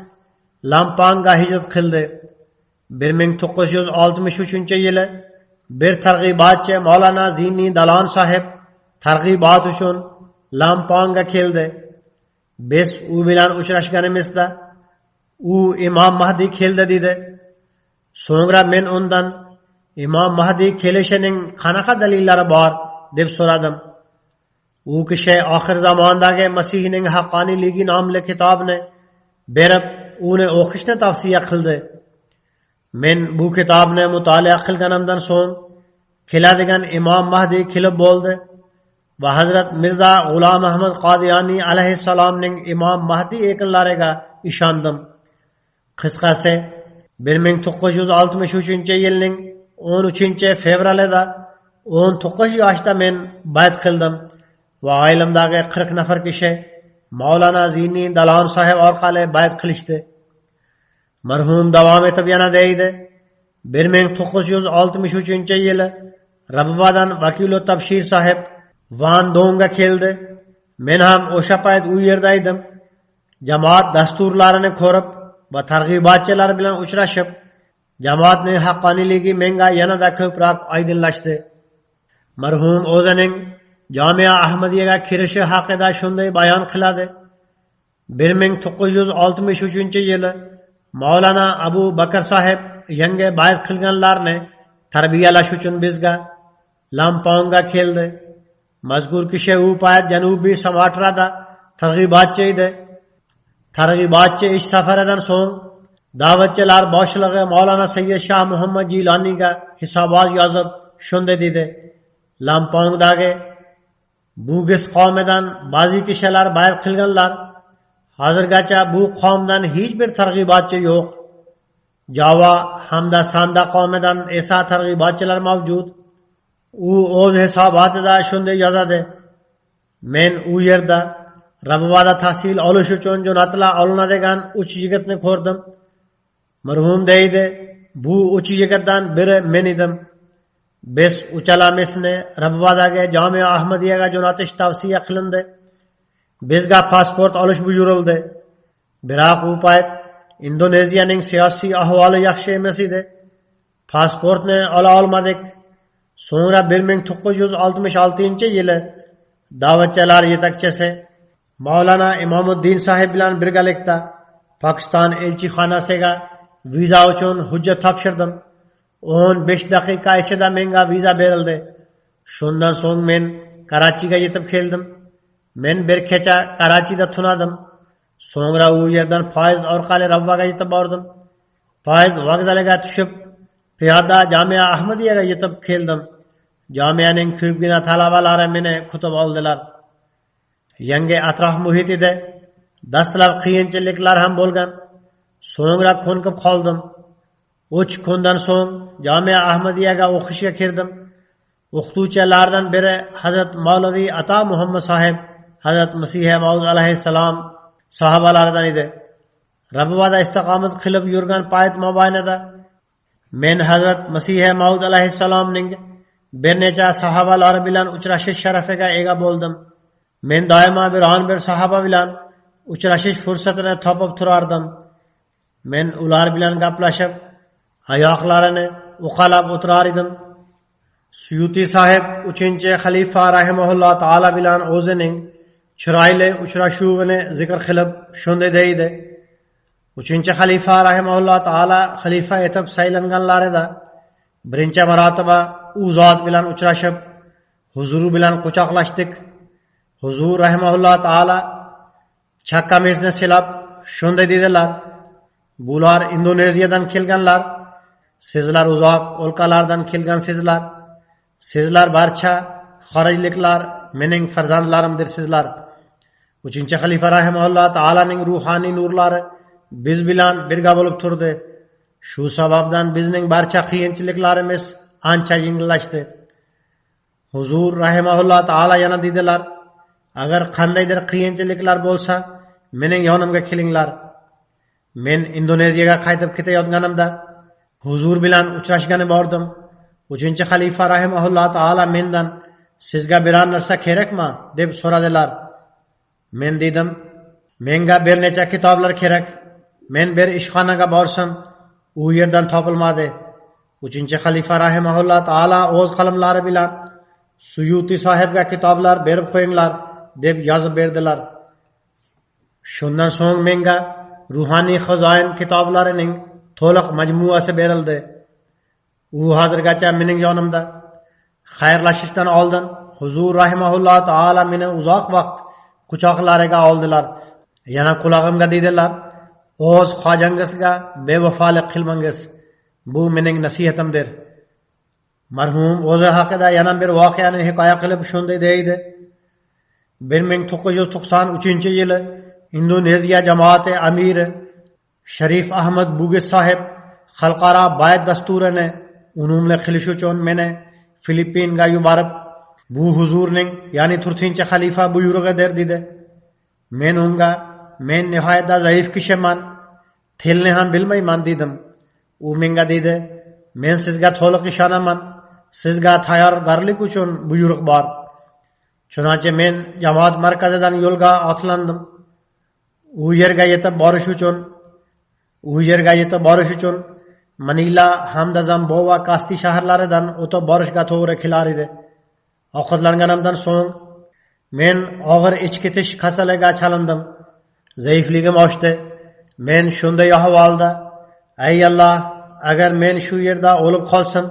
Lampangga hijrat qildi. 1963-yili bir targ'ibotchi Maulana Zini Dalon sohib targ'ibot uchun Lampangga keldi. Biz u bilan uchrashganimizda u imom mahdiy keldi dedi. So'ngra men undan imom mahdiy kelishining qanaqa dalillari bor deb so'radim. U kishi oxir zamondagi masihning haqqoniyligi nomli kitobni berib uni o'qishni tavsiya qildi. Men bu kitobni mutolaa qilganimdan so'ng keladigan imom mahdiy kelib bo'ldi va Hazrat Mirza G'ulom Ahmad Qodiyoniy alayhissalomning imom mahdiy ekanlariga ishondim. Qisqasi 1963-yilning 13-fevralida 19 yoshda men bayt qildim va oilamdagi 40 nafar kishi Mavlana Ziniy Dalon sahib orqali bayt qilishdi. Marhum davom etib yana deydi, 1963-yili Rabibadan Vakilu Tabshir sahib Van Donga keldi. Men ham o'sha payt u yerda edim. Jamoat dasturlarini ko'rib va targ'ibotchilar bilan uchrashib, jamoatning haqqoniyligi menga yanada ko'proq oydinlashdi. Marhum o'zining Jamia Ahmadiyaga kirishi haqida shunday bayon qiladi. 1963-yili Mavlana Abu Bakr sahib yangi bayt qilganlarni tarbiyalash uchun bizga Lamponga keldi. Mazkur kishi u payt Janubiy Sumatrada targ'ibotchi edi. Targ'ibotchi ish safaridan so'ng da'vatchilar boshlig'i Mavlana Sayyid Shah Muhammad Jiloniyga hisobot yozib shunday dedi: Lampongdagi Bugis qavmidan ba'zi kishilar bayt qilganlar. Hozirgacha bu qavmdan hech bir targ'ibotchi yo'q. Java hamda Sanda qavmidan esa targ'ibotchilar mavjud. U o'z hisobotida shunday yozadi: Men u yerda Rabivada tahsil olish uchun jo'natila olinadigan 3 yigitni ko'rdim. Marhum deydi, bu 3 yigitdan biri men edim. Biz uchalamisni Rabivadagi Jamia Ahmadiyaga jo'natish tavsiya qilindi. Bizga pasport olish buyurildi. Biroq u payt Indoneziyaning siyosiy ahvoli yaxshi emas edi. Pasportni ola olmadik. So'ngra 1966-yili da'vatchilar yetakchisi Mavlana Imomuddin sahib bilan birgalikda Pokiston elchixonasiga viza uchun hujjat topshirdim. 15 daqiqa ichida menga viza berildi. Shundan so'ng men Karachiga yetib keldim. Men bir kecha Karachida tunadim. So'ngra u yerdan poyezd orqali Rabbaga yetib bordim. Poyezd vokzaliga tushib, piyoda Jamia Ahmadiyaga yetib keldim. Jamiyaning ko'pgina talabalari meni kutib oldilar. Yangi atrof muhit edi. Dastlab qiyinchiliklar ham bo'lgan. So'ngra ko'nikib qoldim. 3 kundan so'ng Jamia Ahmadiyaga o'qishga kirdim. O'qituvchilardan biri Hazrat Mavlaviy Ato Muhammad sahib, Hazrat Masih Maud alayhissalom sahobalaridan edi. Rabivada istiqomat qilib yurgan payt mobaynida men Hazrat Masih Maud alayhissalomning bir necha sahobalari bilan uchrashish sharafiga ega bo'ldim. Men doimo bir sahoba bilan uchrashish fursatini topib turardim. Men ular bilan gaplashib, oyoqlarini uqalab o'tirar edim. Suyuti sahib 3-xalifa rahimahulloh taolo bilan o'zining chiroyli uchrashuvini zikr qilib shunday deydi: 3-xalifa rahimahulloh taolo xalifa etib saylanganlarida birinchi marotaba u zot bilan uchrashib, huzuri bilan quchoqlashdik. Huzur rahimahulloh taolo chakkamizni silab shunday dedilar: Bular Indoneziyadan kelganlar. Sizlar uzoq o'lkalardan kelgansizlar. Sizlar barcha xorijliklar mening farzandlarimdirsizlar. 3-xalifa rahimahulloh taolaning ruhoniy nurlari biz bilan birga bo'lib turdi. Shu sababdan bizning barcha qiyinchiliklarimiz ancha yengillashdi. Huzur rahimahulloh taolo yana dedilar: Agar qandaydir qiyinchiliklar bo'lsa, mening yonimga kelinglar. Men Indoneziyaga qaytib ketayotganimda huzur bilan uchrashgani bordim. 3-xalifa rahimahulloh taolo mendan: Sizga biror narsa kerakmi deb so'radilar. Men dedim: Menga bir necha kitoblar kerak. Men bir ishxonaga borsam, u yerdan topilmadi. 3-xalifa rahimahulloh taolo o'z qalamlari bilan Suyuti sohibga kitoblar berib qo'yinglar deb yozib berdilar. Shundan so'ng menga ruhoniy xozoin kitoblarining to'liq majmuasi berildi. U hozirgacha mening yonimda. Xayrlashishdan oldin huzur rahimahulloh taolo meni uzoq vaqt quchoqlariga oldilar. Yana qulog'imga dedilar: "O'z hojangizga bevafolik qilmangiz. Bu mening nasihatimdir." Marhum o'zi haqida yana bir voqeani hikoya qilib shunday deydi: 1993-yili Indoneziya jamoati amiri Sharif Ahmad Bugis sohib xalqaro bayat dasturini unumli qilish uchun meni Filippinga yuborib, bu huzurning, ya'ni 4-xalifa buyrug'idir dedi. Men unga, men nihoyatda zaif kishiman, tilni ham bilmayman dedim. U menga dedi: "Men sizga to'liq ishonaman. Sizga tayyorgarlik uchun buyruq bor." Chunonchi men jamoat markazidan yo'lga otlandim. U yerga yetib borish uchun Manila hamda Zambo va Kasti shaharlaridan o'tib borishga to'g'ri kelar edi. Ovqatlanganimdan so'ng men og'ir ichki tish kasaliga chalindim. Zaifligim oshdi. Men shunday ahvolda: "Ey Alloh, agar men shu yerda o'lib qolsam,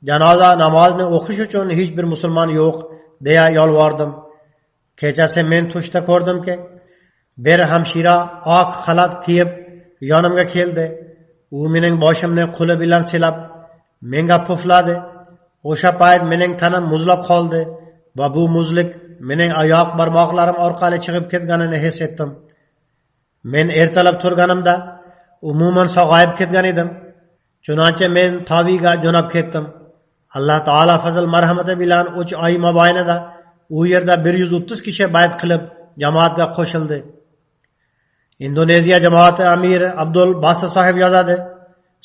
janoza namozini o'qish uchun hech bir musulmon yo'q", deya yolvordim. Kechasi men tushda ko'rdimki, bir hamshira oq xalat kiyib yonimga keldi. U mening boshimni qo'li bilan silab, menga pufladi. O'sha payt mening tanam muzlab qoldi va bu muzlik mening oyoq barmoqlarim orqali chiqib ketganini his etdim. Men ertalab turganimda umuman sog'ayib ketgan edim. Chunonchi men Toviga jo'nab ketdim. Alloh taolo fazl marhamati bilan 3 oy mobaynida u yerda 130 kishi bayat qilib jamoatga qo'shildi. Indoneziya jamoati amiri Abdul Basit sohib yozadi: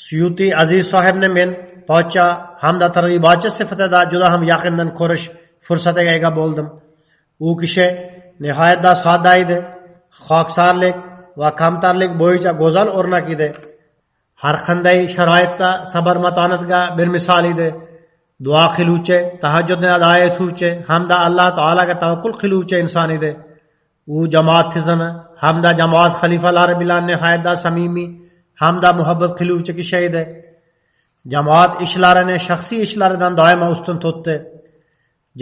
"Suyuti Aziz sohibni men podshoh hamda targ'ibotchi sifatida juda ham yaqindan ko'rish fursatiga ega bo'ldim. U kishi nihoyatda sodda edi, xoksarlik va kamtarlik bo'yicha go'zal o'rnak edi. Har qanday sharoitda sabr matonatga bir misol edi. Duo qiluvchi, tahajjudni ado etuvchi hamda Alloh taolaga tavakkul qiluvchi inson edi. U jamoat tizimi hamda jamoat xalifalari bilan nihoyatda samimiy hamda muhabbat qiluvchi kishi edi. Jamoat ishlarini shaxsiy ishlaridan doimo ustun tutdi.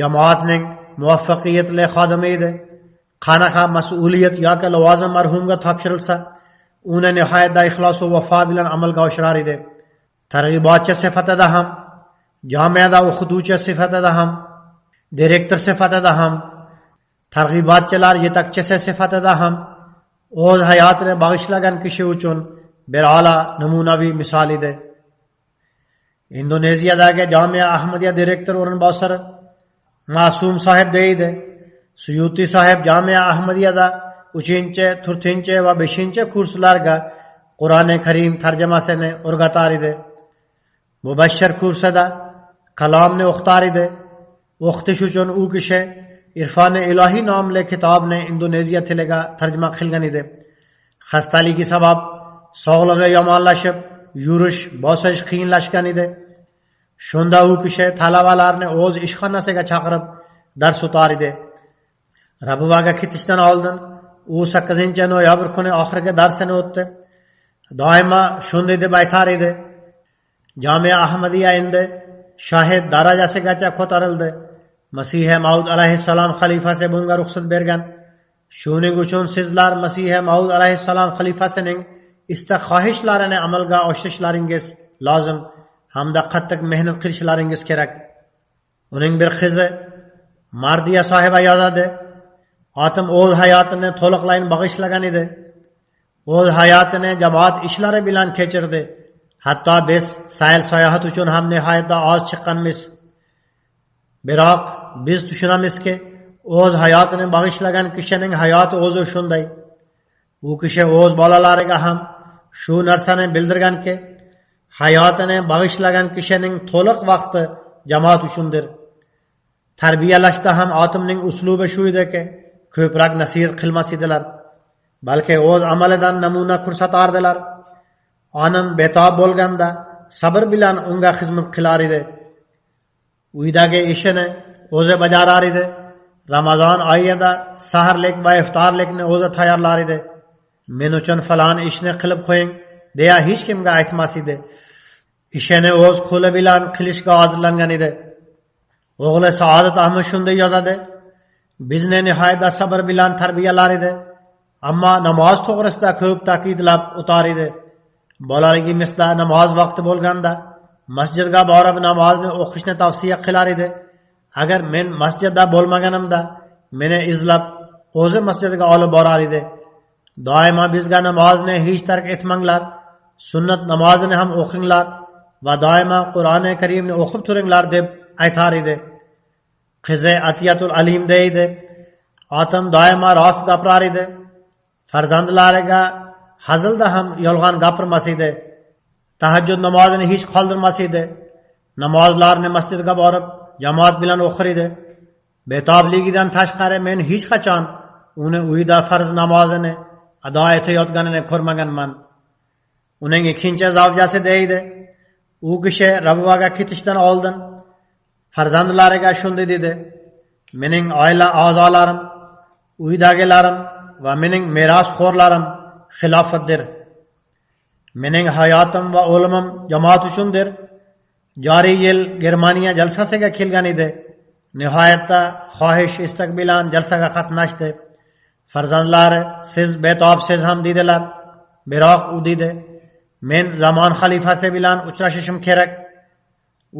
Jamoatning muvaffaqiyatli xodimi edi. Qanaqa mas'uliyat yoki lavozim marhumga topshirilsa, uni nihoyatda ixlos va vafo bilan amalga oshirar edi. Targ'ibotchi sifatida ham, jamiada o'qituvchi sifatida ham, direktor sifatida ham, targ'ibotchilar yetakchisi sifatida ham o'z hayotini bag'ishlagan kishi uchun bir a'lo namunaviy misol edi. Indoneziyadagi Jamia Ahmadiyya direktor o'rinbosari Ma'sum sohib deydi: "Suyuti sohib Jamia Ahmadiyyada 3-chi, 4-chi va 5-chi kurslarga Qur'oni Karim tarjimasini o'rgatar edi. Mubashshir kursida kalomni o'qitar edi. O'qitish uchun u kishi Irfoni ilohiy nomli kitobni Indoneziya tiliga tarjima qilgan edi. Xastaligi sabab sog'lig'i yomonlashib, yurish, bosish qiyinlashgan edi. Shunda u kishi talabalarni o'z ishxonasiga chaqirib dars o'tar edi. Rabuvaga ketishdan oldin u 8-noyabr kuni oxirgi darsini o'tdi. Doimo shunday deb aytar edi: "Jamia Ahmadiyya endi shahid darajasigacha ko'tarildi. Masih Maud alayhissalom xalifasi bunga ruxsat bergan. Shuning uchun sizlar Masih Maud alayhissalom xalifasining istiqohishlarini amalga oshirishlaringiz lozim hamda qattiq mehnat qilishlaringiz kerak." Uning bir qizi Mardiya sohiba yozadi: "Otim o'z hayotini to'liqlayin bag'ishlagan edi. O'z hayotini jamoat ishlari bilan kechirdi. Hatto biz sayl sayohat uchun ham nihoyatda oz chiqqanmiz. Biroq biz tushunamizki, o'z hayotini bag'ishlagan kishining hayoti o'zi shunday. U kishi o'z bolalariga ham shu narsani bildirganki, hayotini bag'ishlagan kishining to'liq vaqti jamoat uchundir. Tarbiyalashda ham otimning uslubi shu ediki, ko'proq nasihat qilmas edilar, balki o'z amalidan namuna ko'rsatardilar. Onam betob bo'lganda sabr bilan unga xizmat qilar edi. Uydagi ishini o'zi bajarar edi. Ramazon oyida saharlik va iftorlikni o'zi tayyorlar edi. men uchun falon ishni qilib qo'ying deya hech kimga aytmas edi. Ishini o'z qo'li bilan qilishga odatlangan edi. O'g'li Saodat Ahmad shunday yozadi: bizni nihoyatda sabr bilan tarbiyalar edi, ammo namoz to'g'risida ko'p ta'kidlab o'tar edi. Bolaligimizda namoz vaqti bo'lganda masjidga borib namozni o'qishni tavsiya qilar edi. Agar men masjidda bo'lmaganimda meni izlab o'zi masjidga olib borar edi. Doimo bizga namozni hech tark etmanglar, sunnat namozini ham o'qinglar va doimo Qur'oni Karimni o'qib turinglar deb aytar edi. Qizi Atiyatul Alim deydi: otam doimo rost gapirar edi. Farzandlariga hazilda ham yolg'on gapirmas edi. Tahajjud namozini hech qoldirmas edi. Namozlarni masjidga borib jamoat bilan o'qir edi. Betobligidan tashqari men hech qachon uni uyda farz namozini ado etayotganini ko'rmaganman. Uning ikkinchi zavjasi deydi: u kishi Rabuvaga ketishdan oldin farzandlariga shunday dedi: mening oila a'zolarim, uydagilarim va mening merosxo'rlarim xilofatdir. Mening hayotim va o'limim jamoat uchundir. Joriy yil Germaniya jalsasiga kelgan edi. Nihoyatda xohish istak bilan jalsaga qatnashdi. Farzandlari siz betobsiz ham dedilar. Biroq u dedi: men zamon xalifasi bilan uchrashishim kerak.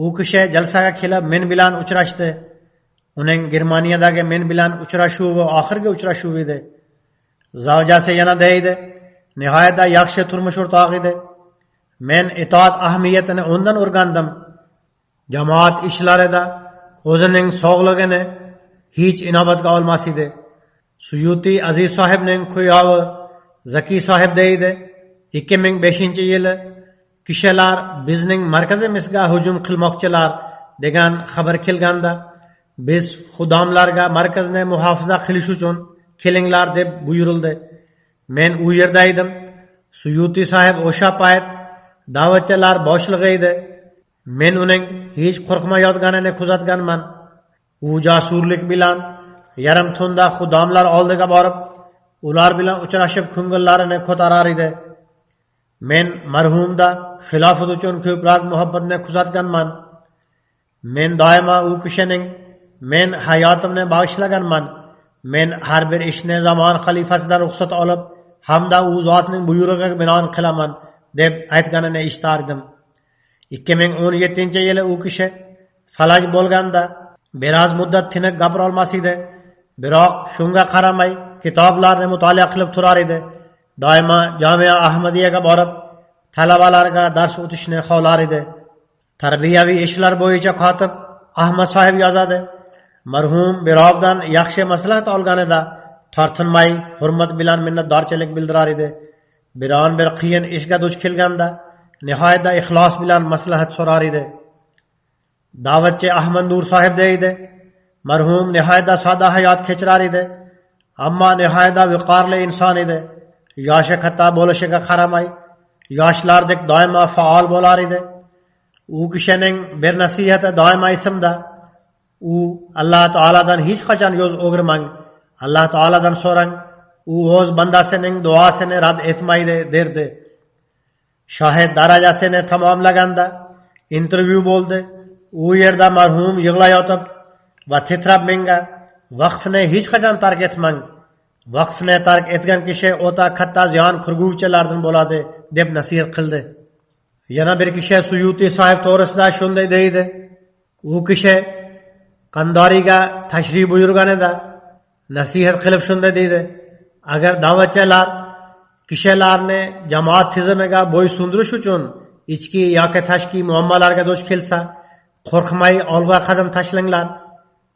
U kishi jalsaga kelib men bilan uchrashdi. Uning Germaniyadagi men bilan uchrashuvi oxirgi uchrashuv edi. Zavjasi yana deydi: nihoyatda yaxshi turmush o'rtog'i edi. Men itoat ahamiyatini undan o'rgandim. Jamoat ishlarida o'zining sog'lig'ini hech inobatga olmas edi. Suyuti Aziz sohibning kuyovi Zaki sohib deydi: 2005-yili kishilar bizning markazimizga hujum qilmoqchilar degan xabar kelganda biz xudomlarga markazni muhofaza qilish uchun kelinglar deb buyurildi. Men u yerda edim. Suyuti sohib o'sha payt da'vatchilar boshlig'i edi. Men uning hech qo'rqmayotganini kuzatganman. U jasurlik bilan yarim tunda xudomlar oldiga borib, ular bilan uchrashib ko'ngillarini ko'tarar edi. Men marhumda xilofat uchun ko'proq muhabbatni kuzatganman. Men doimo u kishining men hayotimni bag'ishlaganman. Men har bir ishni zamon xalifasidan ruxsat olib, hamda u zotning buyrug'iga binoan qilaman deb aytganini eshitardim. 2017-yili u kishi falaj bo'lganda biroz muddat tiniq gapira olmas edi. Biroq shunga qaramay kitoblarni mutolaa qilib turar edi. Doimo Jamia Ahmadiyaga borib talabalarga dars o'tishni xohlar edi. Tarbiyaviy ishlar bo'yicha kotib Ahmad sohib yozadi: marhum birovdan yaxshi maslahat olganida tortinmay hurmat bilan minnatdorchilik bildirar edi. Biron bir qiyin ishga duch kelganda nihoyatda ixlos bilan maslahat so'rar edi. Da'vatchi Ahmad Nur sohib deydi: marhum nihoyatda sodda hayot kechirar edi, ammo nihoyatda viqorli inson edi. Yoshi katta bo'lishiga qaramay yoshlardek doimo faol bo'lar edi. U kishining bir nasihati doimo esimda: u Alloh taoladan hech qachon yo'z o'girmang, Alloh taoladan so'rang, u o'z bandasining duosini rad etmaydi derdi. Shohid darajasini tamomlaganda intervyu bo'ldi. U yerda marhum yig'layotib va titrab menga: vaqfni hech qachon tark etmang. Vaqfni tark etgan kishi o'ta katta ziyon ko'rguvchilardan bo'ladi deb nasihat qildi. Yana bir kishi Suyuti sohib to'g'risida shunday deydi: u kishi Qandoriga tashrif buyurganida nasihat qilib shunday deydi: agar da'vatchilar kishilarni jamoat tizimiga bo'ysundirish uchun ichki yoki tashqi muammolarga duch kelsa, qo'rqmay olg'a qadam tashlanglar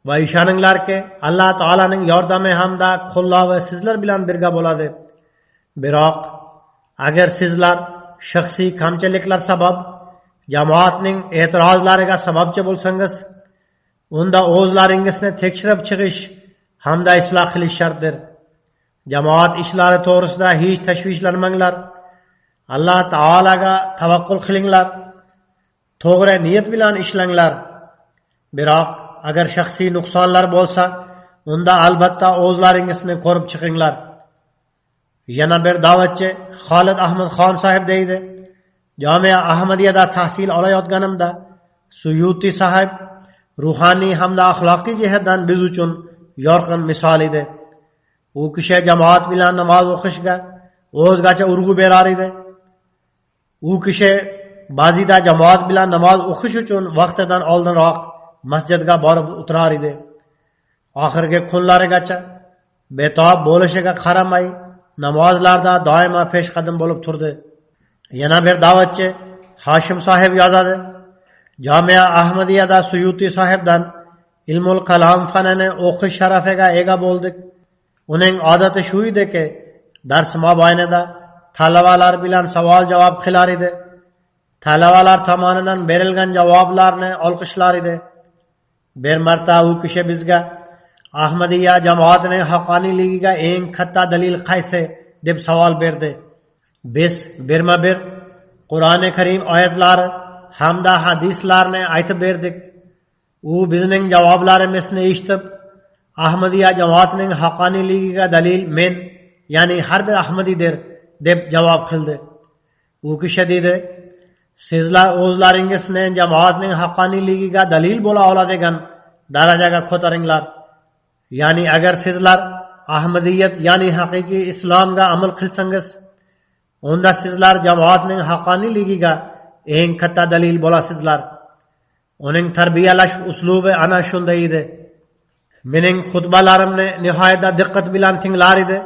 va ishoninglarki, Alloh taolaning yordami hamda qo'llovi sizlar bilan birga bo'ladi. Biroq agar sizlar shaxsiy kamchiliklar sabab jamoatning e'tirozlariga sababchi bo'lsangiz, unda o'zlaringizni tekshirib chiqish hamda isloh qilish shartdir. Jamoat ishlari to'g'risida hech tashvishlanmanglar. Alloh taolaga tavakkul qilinglar. To'g'ri niyat bilan ishlanglar. Biroq agar shaxsiy nuqsonlar bo'lsa, unda albatta o'zlaringizni ko'rib chiqinglar. Yana bir da'vatchi Xolid Ahmad Xon sahib deydi. Jamia Ahmadiyada tahsil olayotganimda Suyuti sahib ruhoniy hamda axloqiy jihatdan biz uchun yorqin misol edi. U kishi jamoat bilan namoz o'qishga o'zgacha urg'u berar edi. U kishi ba'zida jamoat bilan namoz o'qish uchun vaqtidan oldinroq masjidga borib o'tirar edi. Oxirgi kunlarigacha betob bo'lishiga qaramay namozlarda doimo peshqadam bo'lib turdi. Yana bir da'vatchi Hashim sahib yozadi. Jamia Ahmadiyada Suyuti sahibdan ilmul kalom fanini o'qish sharafiga ega bo'ldik. Uning odati shu ediki, dars mobaynida talabalar bilan savol-javob qilar edi. Talabalar tomonidan berilgan javoblarni olqishlar edi. Bir marta u kishi bizga Ahmadiya jamoatining haqqoniyligiga eng katta dalil qaysi deb savol berdi. Biz birma-bir Qur'oni Karim oyatlari hamda hadislarni aytib berdik. U bizning javoblarimizni eshitib, Ahmadiya jamoatining haqqoniyligiga dalil men, ya'ni har bir Ahmadiydir deb javob qildi. U kishi dedi: "Sizlar o'zlaringizni jamoatning haqqoniyligiga dalil bo'la oladigan darajaga ko'taringlar. Ya'ni agar sizlar Ahmadiyat, ya'ni haqiqiy islomga amal qilsangiz, unda sizlar jamoatning haqqoniyligiga eng katta dalil bo'lasizlar." Uning tarbiyalash uslubi ana shunday edi. Mening xutbalarimni nihoyatda diqqat bilan tinglar edi.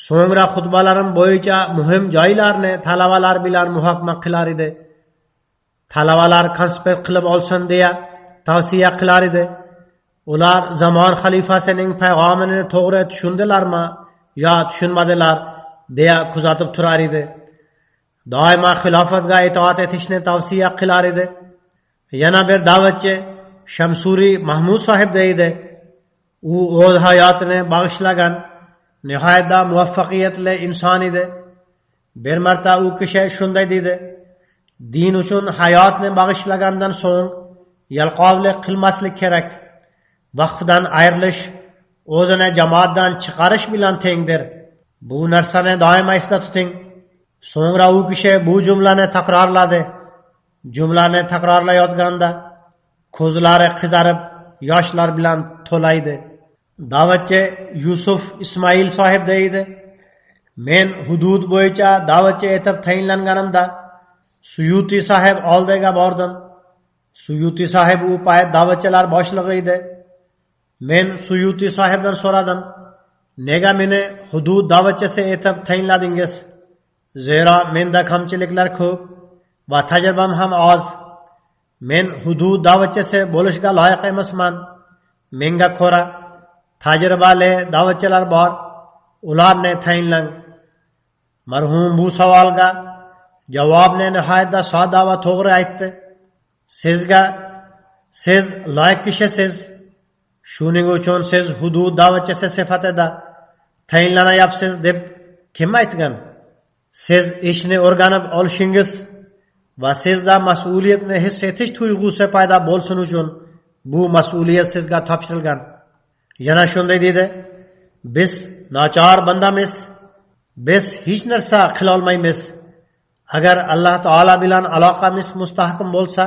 So'ngra xutbalarim bo'yicha muhim joylarni talabalar bilan muhokama qilar edi. Talabalar konspekt qilib olsin deya tavsiya qilar edi. Ular zamon xalifasining payg'amini to'g'ri tushundilarmi yo tushunmadilar deya kuzatib turar edi. Doimo xilofatga itoat etishni tavsiya qilar edi. Yana bir da'vatchi Shamsuri Mahmud sahib deydi. U o'z hayotini bag'ishlagan nihoyatda muvaffaqiyatli inson edi. Bir marta u kishi shunday dedi: "Din uchun hayotni bag'ishlagandan so'ng yalqovlik qilmaslik kerak. Vaqtdan ayrilish o'zini jamoatdan chiqarish bilan tengdir. Bu narsani doimo esda tuting." So'ngra u kishi bu jumlani takrorladi. Jumlani takrorlayotganda ko'zlari qizarib, yoshlar bilan to'laydi. Da'vatchi Yusuf Ismoil sahib deydi: "Men hudud bo'yicha da'vatchi etib tayinlanganimda Suyuti sahib oldiga bordim. Suyuti sahib u payt da'vatchilar boshlig'i edi. Men Suyuti sahibdan so'radim: "Nega meni hudud da'vatchisi etib tayinladingiz? Zero menda kamchiliklar ko'p va tajribam ham oz. Men hudud da'vatchisi bo'lishga loyiq emasman. Menga ko'ra tajribali da'vatchilar bor, ularni tayinlang." Marhum bu savolga javobni nihoyatda sodda va to'g'ri aytdi. Siz loyiq kishisiz. Shuning uchun siz hudud da'vatchisi sifatida tayinlanayapsiz deb kim aytgan? Siz ishni o'rganib olishingiz va sizda mas'uliyatni his etish tuyg'usi paydo bo'lsin uchun bu mas'uliyat sizga topshirilgan. Yana shunday dedi: "Biz nochor bandamiz. Biz hech narsa qila olmaymiz. Agar Alloh taolo bilan aloqamiz mustahkam bo'lsa,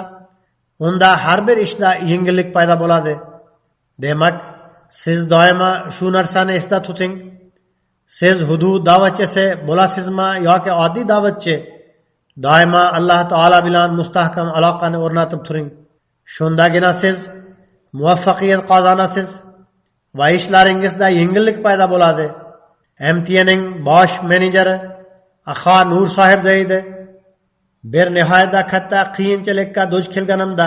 unda har bir ishda yengillik paydo bo'ladi. Demak, siz doimo shu narsani esda tuting. Siz hudud da'vatchisi bo'lasizmi yoki oddiy da'vatchi? Doimo Alloh taolo bilan mustahkam aloqani o'rnatib turing. Shundagina siz muvaffaqiyat qozonasiz va ishlaringizda yengillik paydo bo'ladi." MTNning bosh menejeri Aho Nur sahib deydi: "Bir nihoyatda katta qiyinchilikka duch kelganimda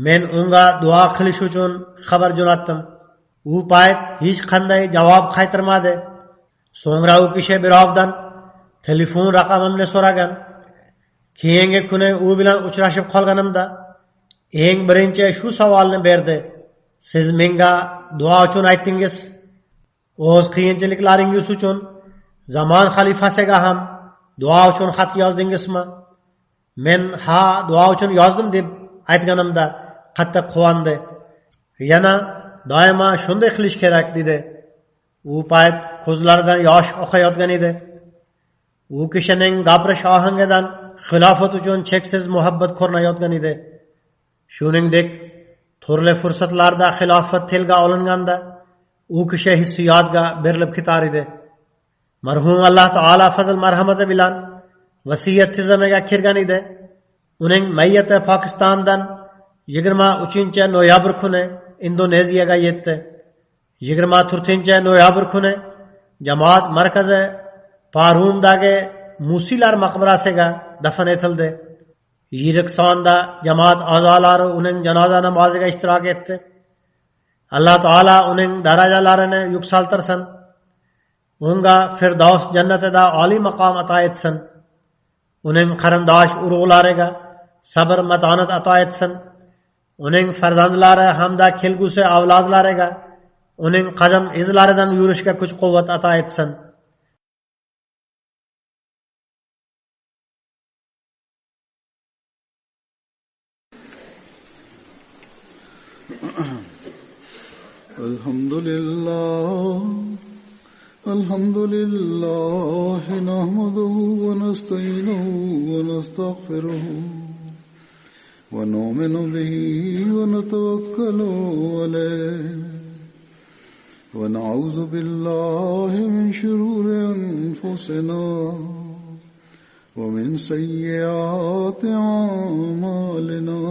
men unga duo qilish uchun xabar jo'natdim. U payt hech qanday javob qaytarmadi. So'ngra u kishi birovdan telefon raqamimni so'ragan. Keyingi kuni u bilan uchrashib qolganimda eng birinchi shu savolni berdi: "Siz menga duo uchun aytdingiz. O'z qiyinchiliklaringiz uchun zamon xalifasiga ham duo uchun xat yozdingizmi?" Men "Ha, duo uchun yozdim" deb aytganimda qattiq quvondi. Yana doimo shunday qilish kerak dedi. U payt kuzlardan yosh oqayotgan edi. U kishining gapirish ohangidan xilofat uchun cheksiz muhabbat ko'rinayotgan edi. Shuningdek, turli fursatlarda xilofat tilga olinganda u kishi hissiyotga berilib ketar edi. Marhum Alloh taolo fazl marhamati bilan vasiyat tizimiga kirgan edi. Uning mayyati Pokistondan 23 noyabr kuni Indoneziyaga yetdi. 24 noyabr kuni jamoat markazi Parumdagi Musilar maqbarasiga dafn etildi. Yirik sonda jamoat a'zolari uning janoza namoziga ishtirok etdi. Alloh taolo uning darajalarini yuksaltirsin. Unga Firdaus jannatida oliy maqom ato etsin. Uning qarindosh urug'lariga sabr matonat ato etsin. Uning farzandlari hamda kelgusi avlodlariga uning qadam izlaridan yurishga kuch-quvvat ato etsin. الحمد لله نحمده ونستعينه ونستغفره ونؤمن به ونتوكل عليه ونعوذ بالله من شرور أنفسنا ومن سيئات أعمالنا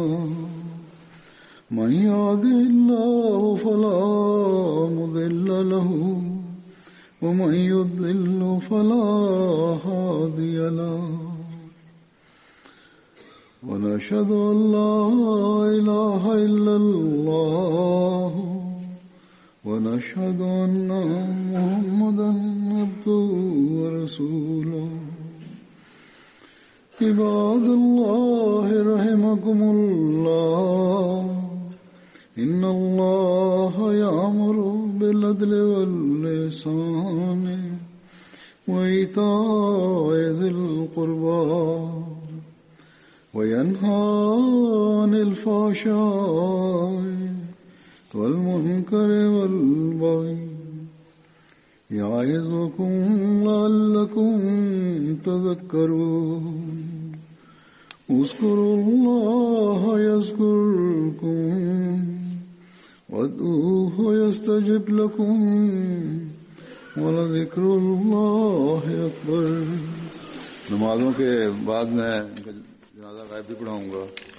من يهده الله فلا مضل له ومن يضلل فلا هادي له ونشهد أن لا إله إلا الله ونشهد أن محمدا عبده ورسوله عباد الله رحمكم الله إن الله يأمر بالعدل والإحسان وإيتاء ذي القربى وينهى عن الفحشاء والمنكر والبغي يعظكم لعلكم تذكرون اذكروا الله يذكركم وادعوه يستجب لكم ولذكر الله أكبर. नमाजों के बाद में जनाजा गायब भी पढ़ाऊंगा.